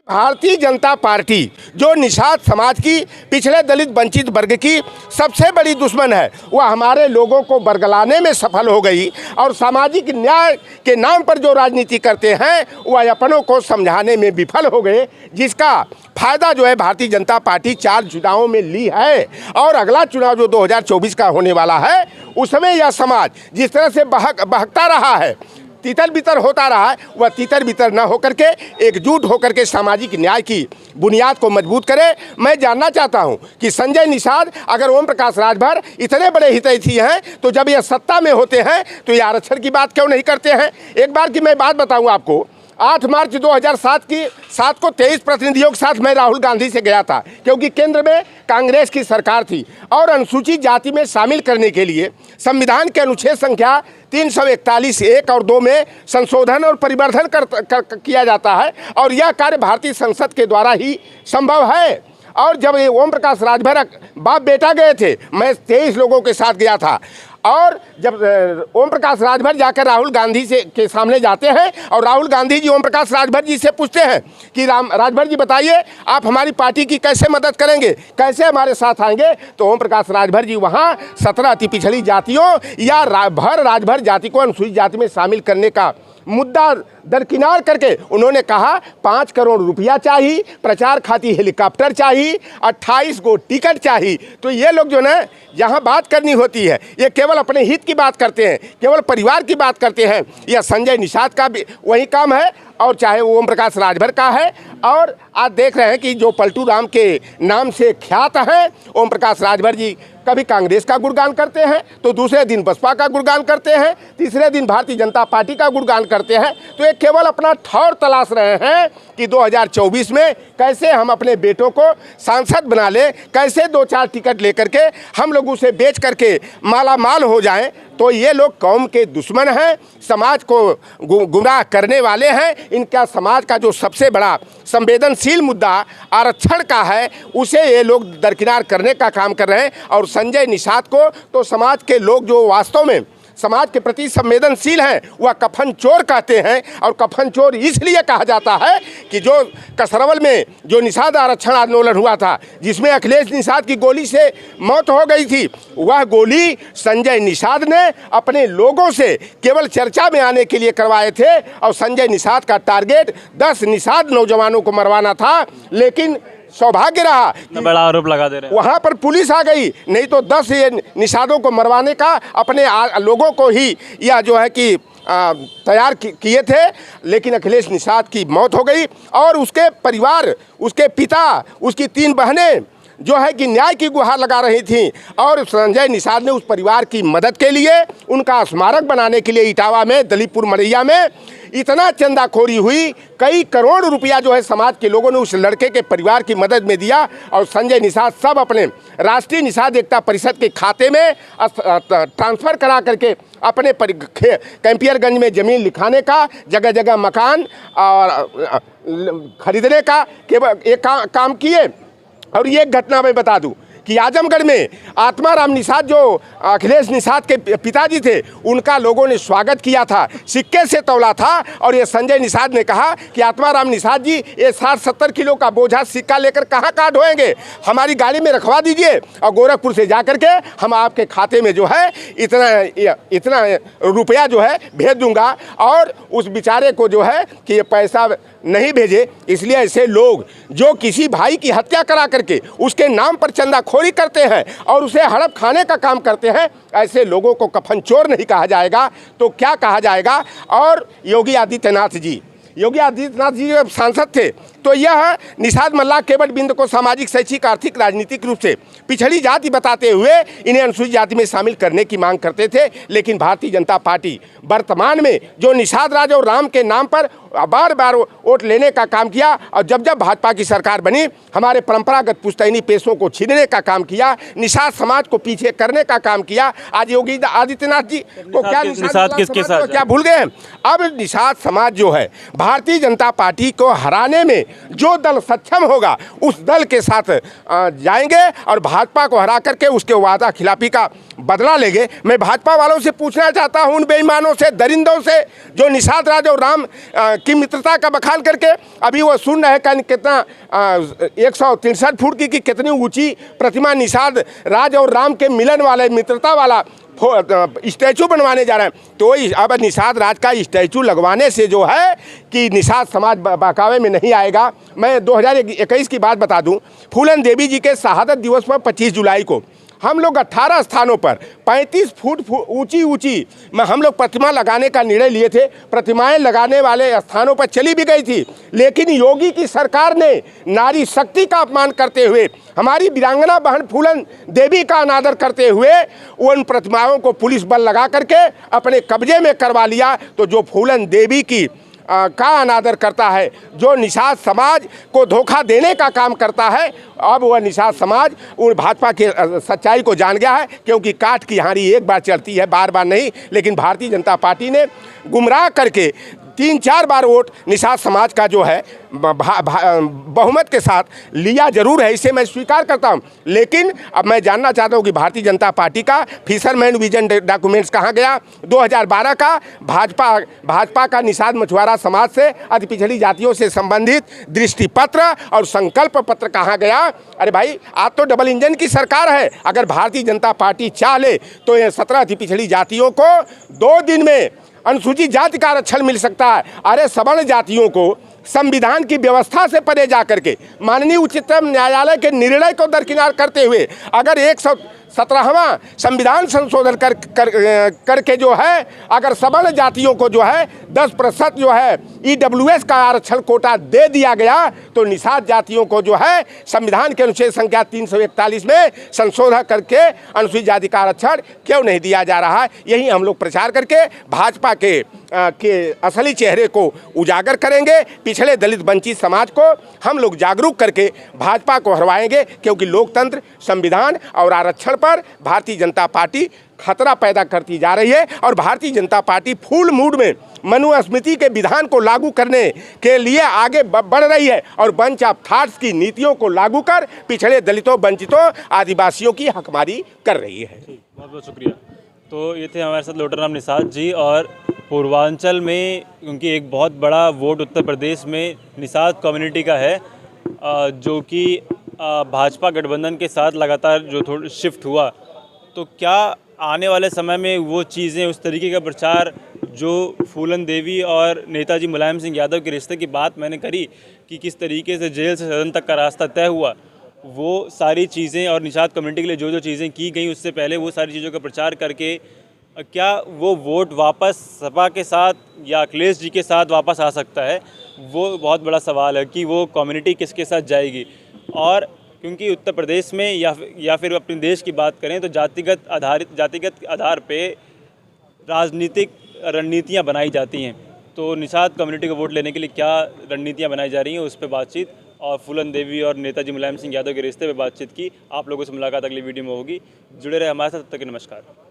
Bharatiya Janata party जो निषाद समाज की, पिछड़े दलित वंचित वर्ग की सबसे बड़ी दुश्मन है, वह हमारे लोगों को बरगलाने में सफल हो गई और सामाजिक न्याय के नाम पर जो राजनीति करते हैं वह अपनों को समझाने में विफल हो गए, जिसका फायदा जो है भारतीय जनता पार्टी 4 चुनावों में ली है। और अगला चुनाव जो 2024 का होने वाला है, उसमें यह समाज जिस तरह से बहकता रहा है, तितर बितर होता रहा है, वह तितर बितर न होकर के एकजुट होकर के सामाजिक न्याय की बुनियाद को मजबूत करे। मैं जानना चाहता हूं कि संजय निषाद अगर ओम प्रकाश राजभर इतने बड़े हितैषी हैं तो जब ये सत्ता में होते हैं तो ये आरक्षण की बात क्यों नहीं करते हैं। एक बार की मैं बात बताऊं आपको, 8 मार्च 2007 को 23 प्रतिनिधियों के साथ मैं राहुल गांधी से गया था, क्योंकि केंद्र में कांग्रेस की सरकार थी और अनुसूचित जाति में शामिल करने के लिए संविधान के अनुच्छेद संख्या 341 1 और 2 में संशोधन और परिवर्धन किया जाता है और यह कार्य भारतीय संसद के द्वारा ही संभव है। और जब ये ओम प्रकाश राजभर बाप बेटा गए थे, मैं 23 लोगों के साथ गया था, और जब ओम प्रकाश राजभर जाकर राहुल गांधी के सामने जाते हैं और राहुल गांधी जी ओम प्रकाश राजभर जी से पूछते हैं कि राजभर जी बताइए आप हमारी पार्टी की कैसे मदद करेंगे, कैसे हमारे साथ आएंगे, तो ओम प्रकाश राजभर जी वहाँ 17 अति पिछड़ी जातियों या राजभर जाति को अनुसूचित जाति में शामिल करने का मुद्दा दरकिनार करके उन्होंने कहा 5 करोड़ रुपया चाहिए, प्रचार खातिर हेलीकॉप्टर चाहिए, 28 गो टिकट चाहिए। तो ये लोग जो ना यहाँ बात करनी होती है, ये केवल अपने हित की बात करते हैं, केवल परिवार की बात करते हैं। यह संजय निषाद का भी वही काम है और चाहे वो ओम प्रकाश राजभर का है। और आज देख रहे हैं कि जो पलटू राम के नाम से ख्यात हैं, ओम प्रकाश राजभर जी कभी कांग्रेस का गुणगान करते हैं तो दूसरे दिन बसपा का गुणगान करते हैं, तीसरे दिन भारतीय जनता पार्टी का गुणगान करते हैं। तो ये केवल अपना ठौर तलाश रहे हैं कि 2024 में कैसे हम अपने बेटों को सांसद बना लें, कैसे 2-4 टिकट लेकर के हम लोग उसे बेच करके माला माल हो जाएं। तो ये लोग कौम के दुश्मन हैं, समाज को गुमराह करने वाले हैं। इनका समाज का जो सबसे बड़ा संवेदनशील मुद्दा आरक्षण का है, उसे ये लोग दरकिनार करने का काम कर रहे हैं। और संजय निषाद को तो समाज के लोग जो वास्तव में समाज के प्रति संवेदनशील हैं वह कफन चोर कहते हैं। और कफन चोर इसलिए कहा जाता है कि जो कसरवल में जो निषाद आरक्षण आंदोलन हुआ था, जिसमें अखिलेश निषाद की गोली से मौत हो गई थी, वह गोली संजय निषाद ने अपने लोगों से केवल चर्चा में आने के लिए करवाए थे। और संजय निषाद का टारगेट 10 निषाद नौजवानों को मरवाना था, लेकिन सौभाग्य रहा बड़ा आरोप लगा दे रहे हैं, वहाँ पर पुलिस आ गई, नहीं तो 10 ये निषादों को मरवाने का अपने लोगों को ही यह जो है कि तैयार किए थे। लेकिन अखिलेश निषाद की मौत हो गई और उसके परिवार, उसके पिता, उसकी 3 बहनें जो है कि न्याय की गुहार लगा रही थीं। और संजय निषाद ने उस परिवार की मदद के लिए, उनका स्मारक बनाने के लिए इटावा में, दलीपुर मरैया में इतना चंदाखोरी हुई, कई करोड़ रुपया जो है समाज के लोगों ने उस लड़के के परिवार की मदद में दिया। और संजय निषाद सब अपने राष्ट्रीय निषाद एकता परिषद के खाते में ट्रांसफ़र करा करके अपने कैंपियरगंज में ज़मीन लिखाने का, जगह जगह मकान और खरीदने का केवल एक काम किए। और ये घटना मैं बता दूं कि आजमगढ़ में आत्माराम निषाद जो अखिलेश निषाद के पिताजी थे, उनका लोगों ने स्वागत किया था, सिक्के से तौला था। और ये संजय निषाद ने कहा कि आत्माराम निषाद जी ये 60-70 किलो का बोझा सिक्का लेकर कहाँ ढोएंगे, हमारी गाड़ी में रखवा दीजिए और गोरखपुर से जा कर के हम आपके खाते में जो है इतना रुपया जो है भेज दूंगा। और उस बेचारे को जो है कि ये पैसा नहीं भेजे। इसलिए ऐसे लोग जो किसी भाई की हत्या करा करके उसके नाम पर चंदाखोरी करते हैं और उसे हड़प खाने का काम करते हैं, ऐसे लोगों को कफन चोर नहीं कहा जाएगा तो क्या कहा जाएगा। और योगी आदित्यनाथ जी जब सांसद थे तो यह निषाद मल्लाह केवट बिंद को सामाजिक, शैक्षिक, आर्थिक, राजनीतिक रूप से पिछड़ी जाति बताते हुए इन्हें अनुसूचित जाति में शामिल करने की मांग करते थे। लेकिन भारतीय जनता पार्टी वर्तमान में जो निषाद राज और राम के नाम पर बार बार वोट लेने का काम किया और जब भाजपा की सरकार बनी हमारे परंपरागत पुश्तैनी पेशों को छीनने का काम किया, निषाद समाज को पीछे करने का काम किया। आज योगी आदित्यनाथ जी को क्या निषाद किसके साथ क्या भूल गए हैं। अब निषाद समाज जो है भारतीय जनता पार्टी को हराने में जो दल सक्षम होगा उस दल के साथ जाएंगे और भाजपा को हरा करके उसके वादा खिलाफी का बदला लेंगे। मैं भाजपा वालों से पूछना चाहता हूं, उन बेईमानों से, दरिंदों से जो निषाद राज और राम की मित्रता का बखान करके अभी वो सुन रहे हैं कितना 163 फुट की कितनी ऊंची प्रतिमा निषाद राज और राम के मिलन वाले मित्रता वाला स्टैचू बनवाने जा रहे हैं। तो अब निषाद राज का स्टैचू लगवाने से जो है कि निषाद समाज बहकावे में नहीं आएगा। मैं 2021 की बात बता दूं, फूलन देवी जी के शहादत दिवस पर 25 जुलाई को हम लोग 18 स्थानों पर 35 फुट ऊंची में हम लोग प्रतिमा लगाने का निर्णय लिए थे। प्रतिमाएं लगाने वाले स्थानों पर चली भी गई थी, लेकिन योगी की सरकार ने नारी शक्ति का अपमान करते हुए, हमारी वीरांगना बहन फूलन देवी का अनादर करते हुए उन प्रतिमाओं को पुलिस बल लगा करके अपने कब्जे में करवा लिया। तो जो फूलन देवी की का अनादर करता है, जो निषाद समाज को धोखा देने का काम करता है, अब वह निषाद समाज उन भाजपा के सच्चाई को जान गया है। क्योंकि काठ की हांडी एक बार चलती है, बार बार नहीं। लेकिन भारतीय जनता पार्टी ने गुमराह करके 3-4 बार वोट निषाद समाज का जो है बहुमत के साथ लिया जरूर है, इसे मैं स्वीकार करता हूं। लेकिन अब मैं जानना चाहता हूं कि भारतीय जनता पार्टी का फिशरमैन विजन डॉक्यूमेंट्स कहां गया? 2012 का भाजपा का निषाद मछुआरा समाज से अति पिछड़ी जातियों से संबंधित दृष्टि पत्र और संकल्प पत्र कहां गया? अरे भाई, आज तो डबल इंजन की सरकार है। अगर भारतीय जनता पार्टी चाह ले तो ये 17 अति पिछड़ी जातियों को 2 दिन में अनुसूचित जाति का आरक्षण मिल सकता है। अरे सवर्ण जातियों को संविधान की व्यवस्था से परे जाकर के माननीय उच्चतम न्यायालय के निर्णय को दरकिनार करते हुए अगर 117वां संविधान संशोधन करके जो है अगर सवर्ण जातियों को जो है 10% जो है EWS का आरक्षण कोटा दे दिया गया, तो निषाद जातियों को जो है संविधान के अनुच्छेद संख्या 341 में संशोधन करके अनुसूचित जाति का आरक्षण क्यों नहीं दिया जा रहा है? यही हम लोग प्रचार करके भाजपा के असली चेहरे को उजागर करेंगे। पिछड़े दलित वंचित समाज को हम लोग जागरूक करके भाजपा को हरवाएंगे, क्योंकि लोकतंत्र, संविधान और आरक्षण पर भारतीय जनता पार्टी खतरा पैदा करती जा रही है। और Bharatiya Janata party full mood में मनुस्मृति के विधान को लागू करने के लिए आगे बढ़ रही है और बंच ऑफ थॉट्स की नीतियों को लागू कर पिछड़े दलितों, वंचितों, आदिवासियों की हकमारी कर रही है। बहुत बहुत शुक्रिया। तो ये थे हमारे साथ लोटाराम निषाद जी। और पूर्वांचल में क्योंकि एक बहुत बड़ा वोट उत्तर प्रदेश में निषाद कम्युनिटी का है, जो कि भाजपा गठबंधन के साथ लगातार जो थोड़ा शिफ्ट हुआ, तो क्या आने वाले समय में वो चीज़ें, उस तरीके का प्रचार जो फूलन देवी और नेताजी मुलायम सिंह यादव के रिश्ते की बात मैंने करी कि किस तरीके से जेल से सदन तक का रास्ता तय हुआ, वो सारी चीज़ें और निषाद कम्युनिटी के लिए जो जो चीज़ें की गई उससे पहले वो सारी चीज़ों का प्रचार करके क्या वो वोट वापस सपा के साथ या अखिलेश जी के साथ वापस आ सकता है? वो बहुत बड़ा सवाल है कि वो कम्युनिटी किसके साथ जाएगी। और क्योंकि उत्तर प्रदेश में या फिर अपने देश की बात करें तो जातिगत आधार पे राजनीतिक रणनीतियाँ बनाई जाती हैं। तो निषाद कम्युनिटी को वोट लेने के लिए क्या रणनीतियाँ बनाई जा रही हैं, उस पर बातचीत और फूलन देवी और नेताजी मुलायम सिंह यादव के रिश्ते पे बातचीत की। आप लोगों से मुलाकात अगली वीडियो में होगी। जुड़े रहे हमारे साथ। तब तक नमस्कार।